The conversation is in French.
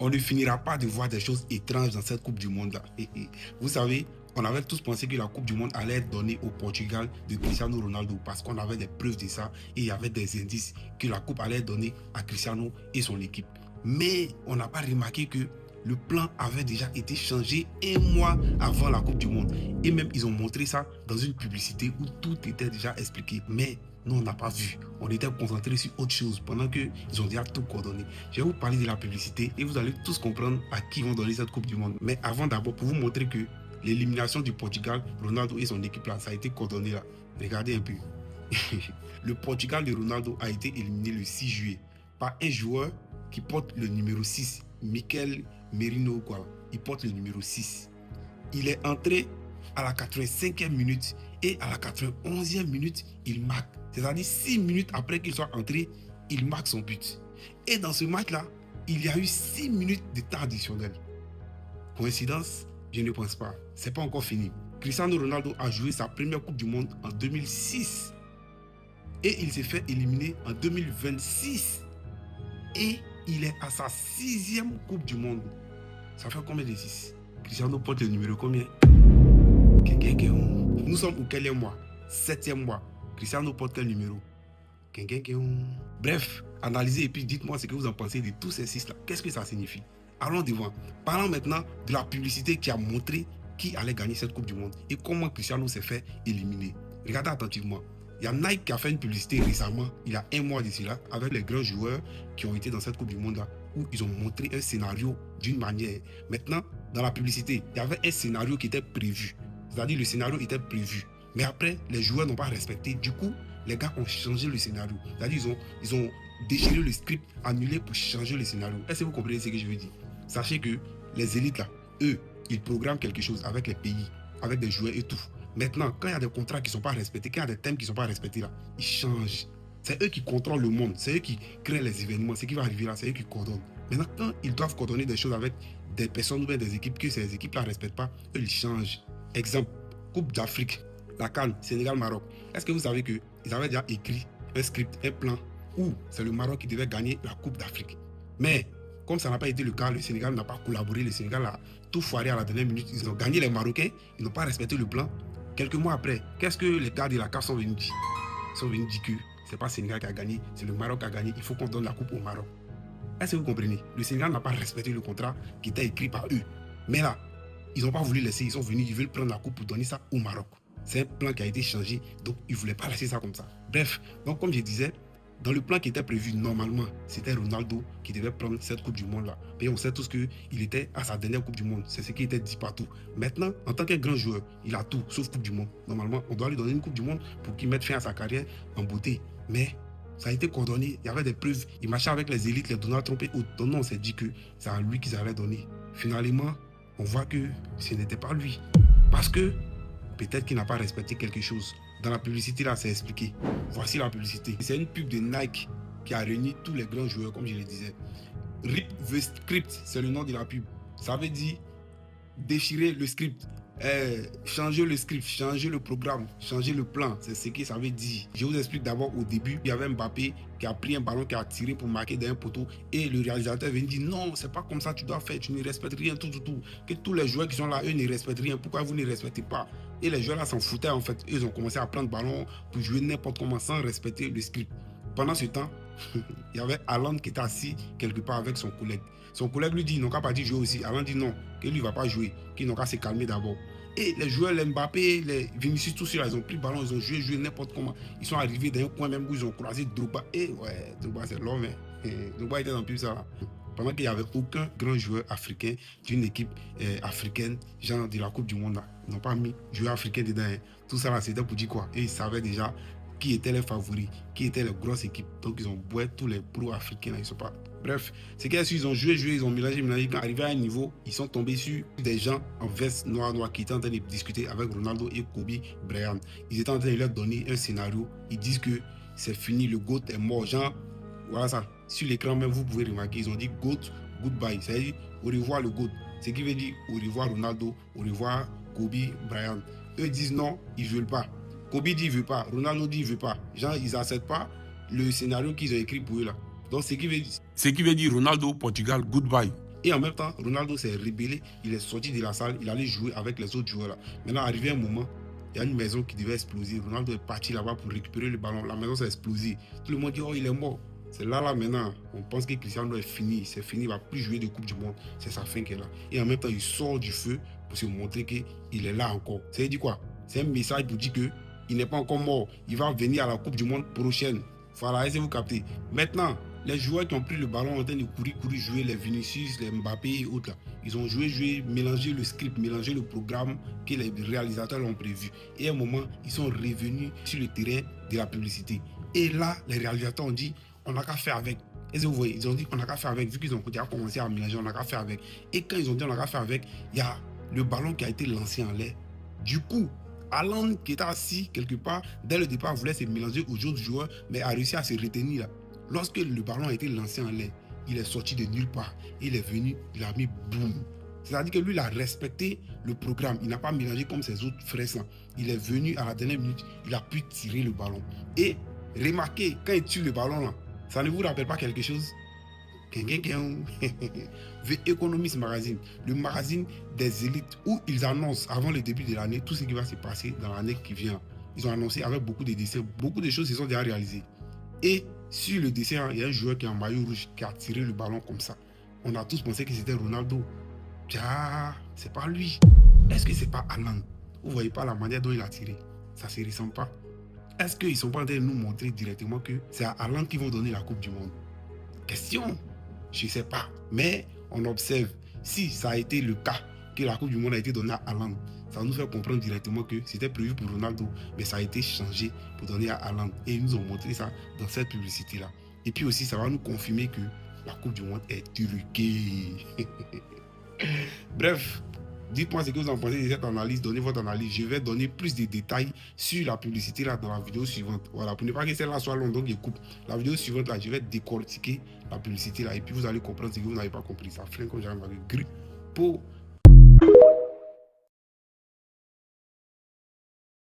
on ne finira pas de voir des choses étranges dans cette Coupe du Monde-là. Vous savez, on avait tous pensé que la Coupe du Monde allait être donnée au Portugal de Cristiano Ronaldo parce qu'on avait des preuves de ça et il y avait des indices que la Coupe allait être donnée à Cristiano et son équipe. Mais on n'a pas remarqué que le plan avait déjà été changé un mois avant la Coupe du Monde. Et même, ils ont montré ça dans une publicité où tout était déjà expliqué. Mais nous, on n'a pas vu. On était concentré sur autre chose pendant qu'ils ont déjà tout coordonné. Je vais vous parler de la publicité et vous allez tous comprendre à qui vont donner cette Coupe du Monde. Mais avant d'abord, pour vous montrer que l'élimination du Portugal, Ronaldo et son équipe là, ça a été coordonné là. Regardez un peu. Le Portugal de Ronaldo a été éliminé le 6 juillet par un joueur qui porte le numéro 6, Mikel Merino, quoi. Il porte le numéro 6. Il est entré à la 85e minute et à la 91e minute, il marque. C'est-à-dire 6 minutes après qu'il soit entré, il marque son but. Et dans ce match-là, il y a eu 6 minutes de temps additionnel. Coïncidence? Je ne pense pas. C'est pas encore fini. Cristiano Ronaldo a joué sa première Coupe du Monde en 2006. Et il s'est fait éliminer en 2026. Et il est à sa 6e Coupe du Monde. Ça fait combien de 6? Cristiano porte le numéro combien? Nous sommes au quel mois? 7e mois. Cristiano porte quel numéro? Bref, analysez et puis dites-moi ce que vous en pensez de tous ces 6-là. Qu'est-ce que ça signifie? Allons devant. Parlons maintenant de la publicité qui a montré qui allait gagner cette Coupe du Monde et comment Cristiano s'est fait éliminer. Regardez attentivement. Il y a Nike qui a fait une publicité récemment, il y a un mois d'ici là, avec les grands joueurs qui ont été dans cette Coupe du Monde là, où ils ont montré un scénario d'une manière. Maintenant, dans la publicité, il y avait un scénario qui était prévu. C'est-à-dire le scénario était prévu. Mais après, les joueurs n'ont pas respecté. Du coup, les gars ont changé le scénario. C'est-à-dire ils ont déchiré le script, annulé pour changer le scénario. Est-ce que vous comprenez ce que je veux dire? Sachez que les élites là, eux, ils programment quelque chose avec les pays, avec des joueurs et tout. Maintenant, quand il y a des contrats qui ne sont pas respectés, quand il y a des thèmes qui ne sont pas respectés là, ils changent. C'est eux qui contrôlent le monde, c'est eux qui créent les événements, ce qui va arriver là, c'est eux qui coordonnent. Maintenant, quand ils doivent coordonner des choses avec des personnes ou bien des équipes que ces équipes-là ne respectent pas, eux, ils changent. Exemple, Coupe d'Afrique, la CAN, Sénégal-Maroc. Est-ce que vous savez qu'ils avaient déjà écrit un script, un plan, où c'est le Maroc qui devait gagner la Coupe d'Afrique? Mais comme ça n'a pas été le cas, le Sénégal n'a pas collaboré, le Sénégal a tout foiré à la dernière minute. Ils ont gagné les Marocains, ils n'ont pas respecté le plan. Quelques mois après, qu'est-ce que les gars de la CAF sont venus dire? Ils sont venus dire que ce n'est pas le Sénégal qui a gagné, c'est le Maroc qui a gagné, il faut qu'on donne la coupe au Maroc. Est-ce que vous comprenez? Le Sénégal n'a pas respecté le contrat qui était écrit par eux. Mais là, ils n'ont pas voulu laisser, ils sont venus, ils veulent prendre la coupe pour donner ça au Maroc. C'est un plan qui a été changé, donc ils ne voulaient pas laisser ça comme ça. Bref, donc comme je disais, dans le plan qui était prévu, normalement, c'était Ronaldo qui devait prendre cette Coupe du Monde-là. Et on sait tous qu'il était à sa dernière Coupe du Monde. C'est ce qui était dit partout. Maintenant, en tant qu'un grand joueur, il a tout, sauf Coupe du Monde. Normalement, on doit lui donner une Coupe du Monde pour qu'il mette fin à sa carrière en beauté. Mais ça a été coordonné, il y avait des preuves. Il marchait avec les élites, les Donald Trump et autres. Donc non, on s'est dit que c'est à lui qu'ils allaient donner. Finalement, on voit que ce n'était pas lui. Parce que peut-être qu'il n'a pas respecté quelque chose. Dans la publicité, là, c'est expliqué. Voici la publicité. C'est une pub de Nike qui a réuni tous les grands joueurs, comme je le disais. Rip the script, c'est le nom de la pub. Ça veut dire déchirer le script, changer le script, changer le programme, changer le plan. C'est ce que ça veut dire. Je vous explique d'abord au début. Il y avait Mbappé qui a pris un ballon, qui a tiré pour marquer d'un poteau. Et le réalisateur vient dire non, c'est pas comme ça, tu dois faire, tu ne respectes rien, tout. Que tous les joueurs qui sont là, eux ne respectent rien. Pourquoi vous ne respectez pas? Et les joueurs là s'en foutaient en fait. Ils ont commencé à prendre ballon pour jouer n'importe comment sans respecter le script. Pendant ce temps, il y avait Haaland qui était assis quelque part avec son collègue. Son collègue lui dit, ils n'ont qu'à partir jouer aussi. Haaland dit non, que lui ne va pas jouer, qu'ils n'ont qu'à se calmer d'abord. Et les joueurs, les Mbappé, les Vinicius, tous ceux-là, ils ont pris le ballon, ils ont joué n'importe comment. Ils sont arrivés dans un coin même où ils ont croisé Drogba. Et ouais, Drogba c'est l'homme. Drogba était dans plus ça là. Pendant qu'il n'y avait aucun grand joueur africain d'une équipe africaine, genre de la Coupe du Monde là. Ils n'ont pas mis joueur africain dedans. Tout ça là, c'était pour dire quoi? Et ils savaient déjà qui étaient les favoris, qui étaient les grosses équipes. Donc ils ont boué tous les pros africains là, ils sont pas. Bref, c'est qu'ils ont joué, ils ont mélangé. Quand arrivé à un niveau, ils sont tombés sur des gens en veste noire qui étaient en train de discuter avec Ronaldo et Kobe Bryant. Ils étaient en train de leur donner un scénario. Ils disent que c'est fini, le GOAT est mort. Genre, voilà ça. Sur l'écran même, vous pouvez remarquer, ils ont dit GOAT, goodbye. C'est-à-dire au revoir le GOAT. Ce qui veut dire au revoir Ronaldo, au revoir Kobe Bryant. Eux disent non, ils ne veulent pas. Kobe dit il ne veut pas, Ronaldo dit il ne veut pas. Genre, ils n'acceptent pas le scénario qu'ils ont écrit pour eux là. Donc, ce qui veut dire Ronaldo, Portugal, goodbye. Et en même temps, Ronaldo s'est rébellé, il est sorti de la salle, il allait jouer avec les autres joueurs là. Maintenant, arrivé un moment, il y a une maison qui devait exploser. Ronaldo est parti là-bas pour récupérer le ballon. La maison s'est explosée. Tout le monde dit, oh, il est mort. C'est là maintenant, on pense que Cristiano est fini. C'est fini, il ne va plus jouer de Coupe du Monde. C'est sa fin qui est là. Et en même temps, il sort du feu pour se montrer qu'il est là encore. Ça veut dire quoi? C'est un message pour dire qu'il n'est pas encore mort. Il va venir à la Coupe du Monde prochaine. Voilà, essayez de vous capter. Maintenant, les joueurs qui ont pris le ballon en train de courir, jouer, les Vinicius, les Mbappé et autres, là, ils ont joué, mélangé le script, mélangé le programme que les réalisateurs l'ont prévu. Et à un moment, ils sont revenus sur le terrain de la publicité. Et là, les réalisateurs ont dit, on n'a qu'à faire avec. Et vous voyez, ils ont dit, on n'a qu'à faire avec, vu qu'ils ont déjà commencé à mélanger, on n'a qu'à faire avec. Et quand ils ont dit, on n'a qu'à faire avec, il y a le ballon qui a été lancé en l'air. Du coup, Haaland, qui était assis quelque part, dès le départ, voulait se mélanger aux autres joueurs, mais a réussi à se retenir là. Lorsque le ballon a été lancé en l'air, il est sorti de nulle part. Il est venu, il a mis boum. C'est-à-dire que lui, il a respecté le programme. Il n'a pas mélangé comme ses autres frères. Il est venu à la dernière minute, il a pu tirer le ballon. Et remarquez, quand il tire le ballon là, ça ne vous rappelle pas quelque chose? The Economist Magazine, le magazine des élites où ils annoncent avant le début de l'année tout ce qui va se passer dans l'année qui vient. Ils ont annoncé avec beaucoup de dessins, beaucoup de choses se sont déjà réalisées. Et sur le dessin, il y a un joueur qui est en maillot rouge qui a tiré le ballon comme ça. On a tous pensé que c'était Ronaldo. Ah, c'est pas lui. Est-ce que c'est pas Haaland? Vous voyez pas la manière dont il a tiré? Ça ne se ressemble pas. Est-ce qu'ils ne sont pas en train de nous montrer directement que c'est à Haaland qu'ils vont donner la Coupe du Monde? Question, je ne sais pas. Mais on observe, si ça a été le cas, que la Coupe du Monde a été donnée à Haaland, ça nous fait comprendre directement que c'était prévu pour Ronaldo, mais ça a été changé pour donner à Haaland. Et ils nous ont montré ça dans cette publicité-là. Et puis aussi, ça va nous confirmer que la Coupe du Monde est truquée. Bref, dites-moi ce que vous en pensez de cette analyse, donnez votre analyse. Je vais donner plus de détails sur la publicité là dans la vidéo suivante. Voilà, pour ne pas que celle-là soit longue, donc je coupe. La vidéo suivante là, je vais décortiquer la publicité là et puis vous allez comprendre ce que vous n'avez pas compris. Ça freine comme j'arrive avec gris pour